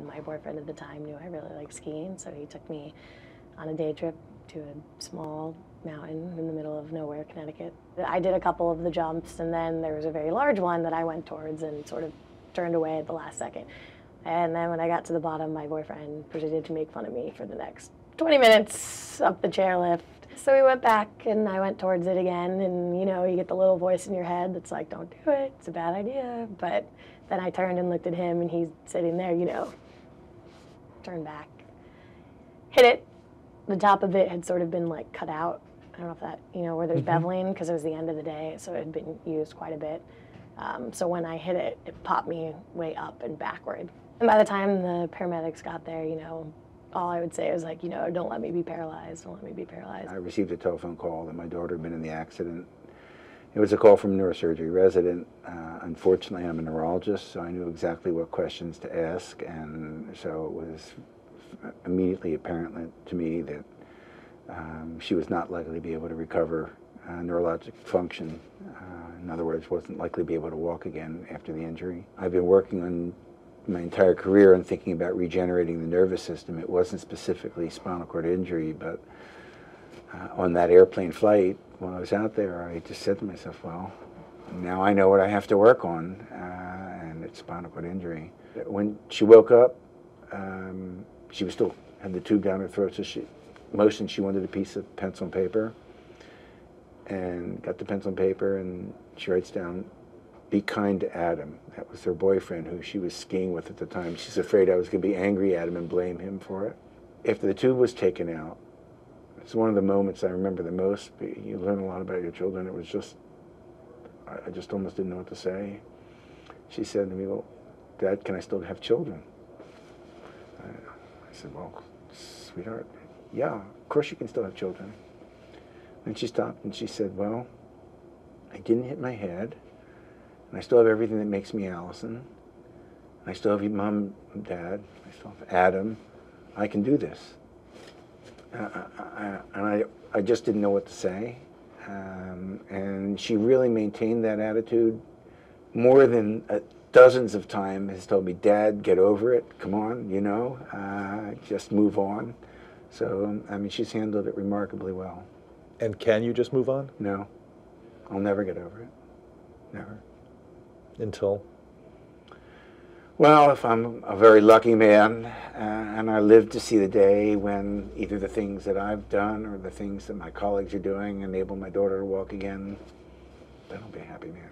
My boyfriend at the time knew I really liked skiing, so he took me on a day trip to a small mountain in the middle of nowhere, Connecticut. I did a couple of the jumps, and then there was a very large one that I went towards and sort of turned away at the last second. And then when I got to the bottom, my boyfriend proceeded to make fun of me for the next 20 minutes up the chairlift. So we went back, and I went towards it again, and you know, you get the little voice in your head that's like, don't do it, it's a bad idea. But then I turned and looked at him, and he's sitting there, you know, turned back, hit it. The top of it had sort of been like cut out. I don't know if that, you know, where there's beveling, because it was the end of the day, so it had been used quite a bit. So when I hit it, it popped me way up and backward. And by the time the paramedics got there, you know, all I would say was like, you know, don't let me be paralyzed, don't let me be paralyzed. I received a telephone call that my daughter had been in the accident. It was a call from a neurosurgery resident. Unfortunately, I'm a neurologist, so I knew exactly what questions to ask, and so it was immediately apparent to me that she was not likely to be able to recover neurologic function. In other words, wasn't likely to be able to walk again after the injury. I've been working on my entire career on thinking about regenerating the nervous system. It wasn't specifically spinal cord injury, but on that airplane flight, when I was out there, I just said to myself, well, now I know what I have to work on, and it's spinal cord injury. When she woke up, she was still had the tube down her throat, so she wanted a piece of pencil and paper, and got the pencil and paper, and she writes down, "Be kind to Adam." That was her boyfriend, who she was skiing with at the time. She's afraid I was going to be angry at him and blame him for it. After the tube was taken out, it's one of the moments I remember the most. You learn a lot about your children. It was just, I just almost didn't know what to say. She said to me, "Well, Dad, can I still have children?" I said, "Well, sweetheart, yeah, of course you can still have children." And she stopped and she said, "Well, I didn't hit my head, and I still have everything that makes me Allison. And I still have your mom and dad. I still have Adam. I can do this." And I just didn't know what to say. And she really maintained that attitude more than dozens of times. Has told me, "Dad, get over it. Come on, you know, just move on." So, I mean, she's handled it remarkably well. And can you just move on? No, I'll never get over it. Never. Until? Well, if I'm a very lucky man, and I live to see the day when either the things that I've done or the things that my colleagues are doing enable my daughter to walk again, then I'll be a happy man.